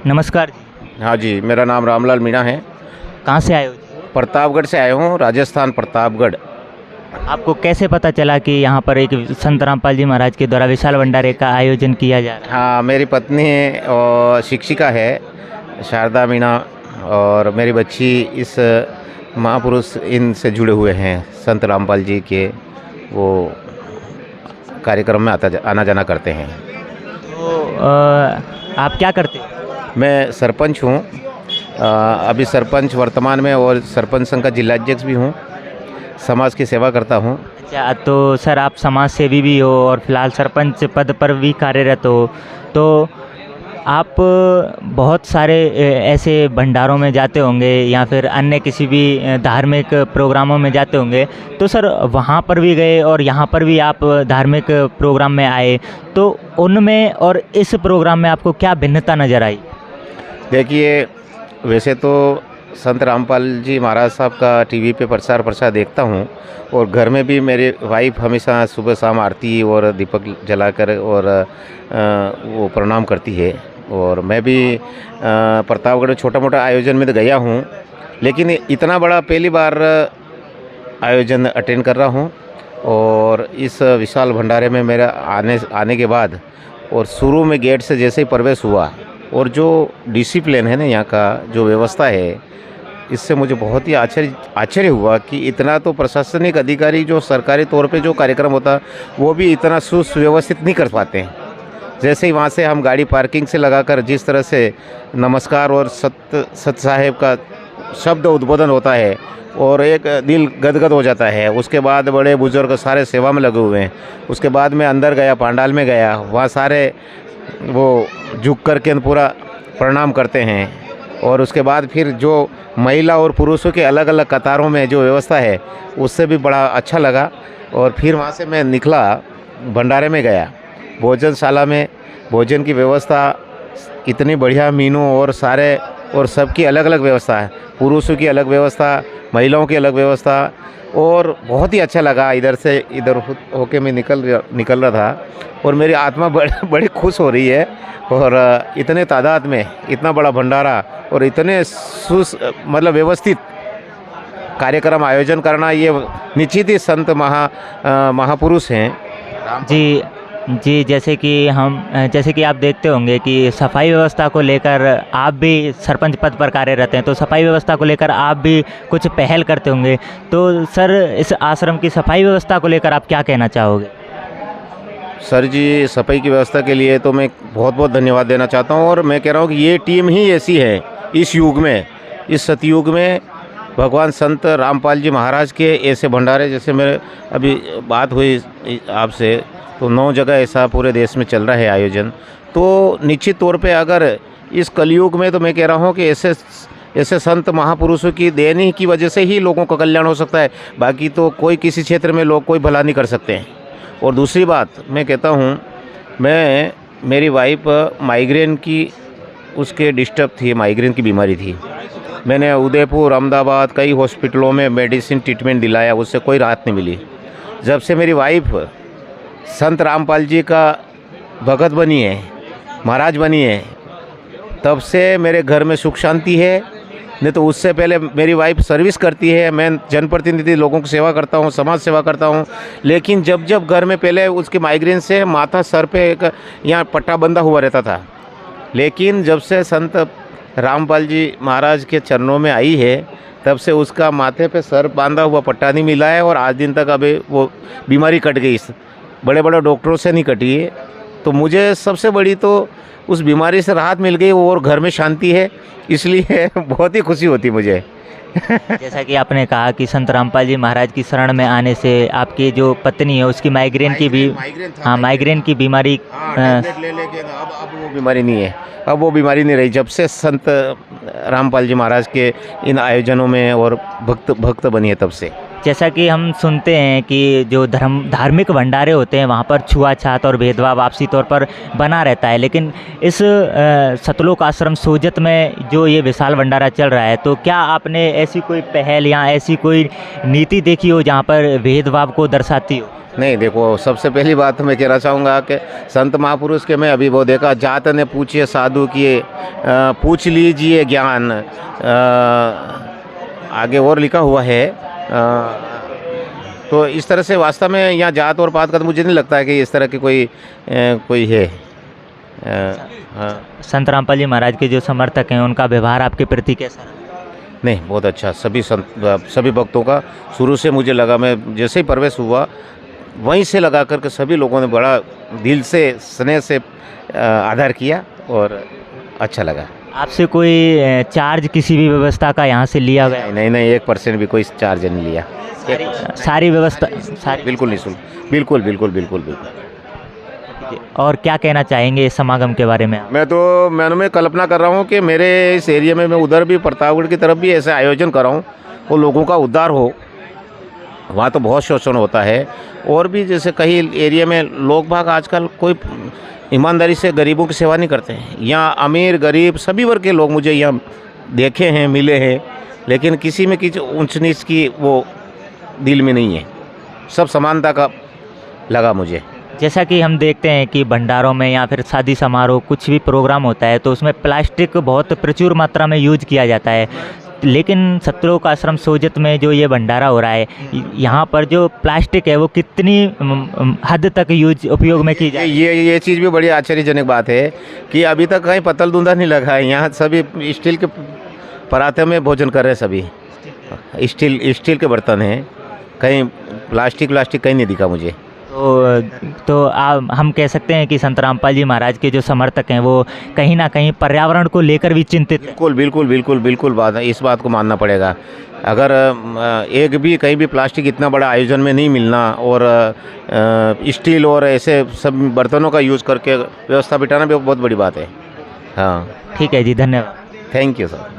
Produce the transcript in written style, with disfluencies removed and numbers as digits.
नमस्कार जी। हाँ जी, मेरा नाम रामलाल मीणा है। कहाँ से आए हो जी? प्रतापगढ़ से आया हूँ, राजस्थान प्रतापगढ़। आपको कैसे पता चला कि यहाँ पर एक संत रामपाल जी महाराज के द्वारा विशाल भंडारे का आयोजन किया जा रहा है? हाँ, मेरी पत्नी और शिक्षिका है शारदा मीणा, और मेरी बच्ची इस महापुरुष इनसे जुड़े हुए हैं, संत रामपाल जी के वो कार्यक्रम में आना जाना करते हैं। तो आप क्या करते हैं? मैं सरपंच हूँ, अभी सरपंच वर्तमान में, और सरपंच संघ का जिलाध्यक्ष भी हूँ। समाज की सेवा करता हूँ। अच्छा, तो सर आप समाज सेवी भी हो और फिलहाल सरपंच पद पर भी कार्यरत हो, तो आप बहुत सारे ऐसे भंडारों में जाते होंगे या फिर अन्य किसी भी धार्मिक प्रोग्रामों में जाते होंगे, तो सर वहाँ पर भी गए और यहाँ पर भी आप धार्मिक प्रोग्राम में आए, तो उनमें और इस प्रोग्राम में आपको क्या भिन्नता नज़र आई? देखिए, वैसे तो संत रामपाल जी महाराज साहब का टीवी पे प्रचार देखता हूँ, और घर में भी मेरी वाइफ हमेशा सुबह शाम आरती और दीपक जलाकर और वो प्रणाम करती है। और मैं भी प्रतापगढ़ में छोटा मोटा आयोजन में तो गया हूँ, लेकिन इतना बड़ा पहली बार आयोजन अटेंड कर रहा हूँ। और इस विशाल भंडारे में मेरा आने के बाद, और शुरू में गेट से जैसे ही प्रवेश हुआ, और जो डिसिप्लिन है ना यहाँ का, जो व्यवस्था है, इससे मुझे बहुत ही आश्चर्य हुआ कि इतना तो प्रशासनिक अधिकारी जो सरकारी तौर पे जो कार्यक्रम होता वो भी इतना सुव्यवस्थित नहीं कर पाते हैं। जैसे ही वहाँ से हम गाड़ी पार्किंग से लगाकर जिस तरह से नमस्कार और सत साहेब का शब्द उद्बोधन होता है, और एक दिल गदगद हो जाता है। उसके बाद बड़े बुजुर्ग सारे सेवा में लगे हुए हैं। उसके बाद मैं अंदर गया, पांडाल में गया, वहाँ सारे वो झुक करके पूरा प्रणाम करते हैं। और उसके बाद फिर जो महिला और पुरुषों के अलग अलग कतारों में जो व्यवस्था है, उससे भी बड़ा अच्छा लगा। और फिर वहाँ से मैं निकला, भंडारे में गया, भोजनशाला में भोजन की व्यवस्था इतनी बढ़िया, मीनू और सारे, और सबकी अलग अलग व्यवस्था है, पुरुषों की अलग व्यवस्था, महिलाओं की अलग व्यवस्था, और बहुत ही अच्छा लगा। इधर से इधर होके मैं निकल रहा था, और मेरी आत्मा बड़ी खुश हो रही है। और इतने तादाद में इतना बड़ा भंडारा और इतने मतलब व्यवस्थित कार्यक्रम आयोजन करना, ये निश्चित ही संत महापुरुष हैं जी। जैसे कि आप देखते होंगे कि सफाई व्यवस्था को लेकर आप भी सरपंच पद पर कार्यरत हैं, तो सफाई व्यवस्था को लेकर आप भी कुछ पहल करते होंगे। तो सर, इस आश्रम की सफाई व्यवस्था को लेकर आप क्या कहना चाहोगे? सर जी, सफाई की व्यवस्था के लिए तो मैं बहुत बहुत धन्यवाद देना चाहता हूँ। और मैं कह रहा हूँ कि ये टीम ही ऐसी है इस युग में, इस सतयुग में, भगवान संत रामपाल जी महाराज के ऐसे भंडारे, जैसे मेरे अभी बात हुई आपसे, तो 9 जगह ऐसा पूरे देश में चल रहा है आयोजन। तो निश्चित तौर पे अगर इस कलयुग में, तो मैं कह रहा हूँ कि ऐसे संत महापुरुषों की देन की वजह से ही लोगों का कल्याण हो सकता है। बाकी तो कोई किसी क्षेत्र में लोग कोई भला नहीं कर सकते हैं। और दूसरी बात मैं कहता हूँ, मेरी वाइफ माइग्रेन की उसके डिस्टर्ब थी, माइग्रेन की बीमारी थी। मैंने उदयपुर, अहमदाबाद कई हॉस्पिटलों में मेडिसिन ट्रीटमेंट दिलाया, उससे कोई राहत नहीं मिली। जब से मेरी वाइफ संत रामपाल जी का भगत बनी है, महाराज बनी है, तब से मेरे घर में सुख शांति है। नहीं तो उससे पहले मेरी वाइफ सर्विस करती है, मैं जनप्रतिनिधि लोगों की सेवा करता हूँ, समाज सेवा करता हूँ। लेकिन जब घर में पहले उसके माइग्रेन से माथा, सर पे एक यहाँ पट्टा बंधा हुआ रहता था, लेकिन जब से संत रामपाल जी महाराज के चरणों में आई है, तब से उसका माथे पे सर बांधा हुआ पट्टा नहीं मिला है। और आज दिन तक अभी वो बीमारी कट गई, बड़े बड़े डॉक्टरों से नहीं कटी है। तो मुझे सबसे बड़ी तो उस बीमारी से राहत मिल गई, और घर में शांति है, इसलिए बहुत ही खुशी होती मुझे। जैसा कि आपने कहा कि संत रामपाल जी महाराज की शरण में आने से आपकी जो पत्नी है उसकी माइग्रेन की बीमारी ले लेके अब वो बीमारी नहीं है, अब वो बीमारी नहीं रही जब से संत रामपाल जी महाराज के इन आयोजनों में और भक्त बनी है तब से। जैसा कि हम सुनते हैं कि जो धार्मिक भंडारे होते हैं वहाँ पर छुआछात और भेदभाव आपसी तौर पर बना रहता है, लेकिन इस सतलोक आश्रम सोजत में जो ये विशाल भंडारा चल रहा है, तो क्या आपने ऐसी कोई पहल या ऐसी कोई नीति देखी हो जहाँ पर भेदभाव को दर्शाती हो? नहीं, देखो, सबसे पहली बात मैं कहना चाहूँगा कि संत महापुरुष के मैं अभी वो देखा, जात ने पूछिए साधु किए, पूछ लीजिए ज्ञान, आगे और लिखा हुआ है। तो इस तरह से वास्तव में यहाँ जात और पात का तो मुझे नहीं लगता है कि इस तरह की कोई है। हाँ। संत रामपाल जी महाराज के जो समर्थक हैं उनका व्यवहार आपके प्रति कैसा रहा? नहीं, बहुत अच्छा। सभी भक्तों का शुरू से मुझे लगा, मैं जैसे ही प्रवेश हुआ वहीं से लगा करके सभी लोगों ने बड़ा दिल से स्नेह से आदर किया और अच्छा लगा। आपसे कोई चार्ज किसी भी व्यवस्था का यहाँ से लिया गया? नहीं, 1% भी कोई चार्ज नहीं लिया। सारी व्यवस्था सारी बिल्कुल निःशुल्क, बिल्कुल। और क्या कहना चाहेंगे इस समागम के बारे में? मैं कल्पना कर रहा हूँ कि मेरे इस एरिया में मैं उधर भी प्रतापगढ़ की तरफ भी ऐसे आयोजन कर रहा हूँ और लोगों का उद्धार हो। वहाँ तो बहुत शोषण होता है, और भी जैसे कई एरिया में लोग बाग आजकल कोई ईमानदारी से गरीबों की सेवा नहीं करते हैं। यहाँ अमीर गरीब सभी वर्ग के लोग मुझे यहाँ देखे हैं, मिले हैं, लेकिन किसी में किसी ऊंच नीच की वो दिल में नहीं है, सब समानता का लगा मुझे। जैसा कि हम देखते हैं कि भंडारों में या फिर शादी समारोह कुछ भी प्रोग्राम होता है तो उसमें प्लास्टिक बहुत प्रचुर मात्रा में यूज किया जाता है, लेकिन सतलोक आश्रम सोजत में जो ये भंडारा हो रहा है यहाँ पर जो प्लास्टिक है वो कितनी हद तक उपयोग में की जाए? ये चीज़ भी बड़ी आश्चर्यजनक बात है कि अभी तक कहीं पतल दूंदा नहीं लगा है। यहाँ सभी स्टील के पराते में भोजन कर रहे हैं, सभी स्टील के बर्तन हैं, कहीं प्लास्टिक कहीं नहीं दिखा मुझे। तो हम कह सकते हैं कि संत रामपाल जी महाराज के जो समर्थक हैं वो कहीं ना कहीं पर्यावरण को लेकर भी चिंतित हैं। बिल्कुल बात है, इस बात को मानना पड़ेगा। अगर एक भी कहीं भी प्लास्टिक इतना बड़ा आयोजन में नहीं मिलना और स्टील और ऐसे सब बर्तनों का यूज़ करके व्यवस्था बिठाना भी बहुत बड़ी बात है। हाँ, ठीक है जी, धन्यवाद। Thank you sir.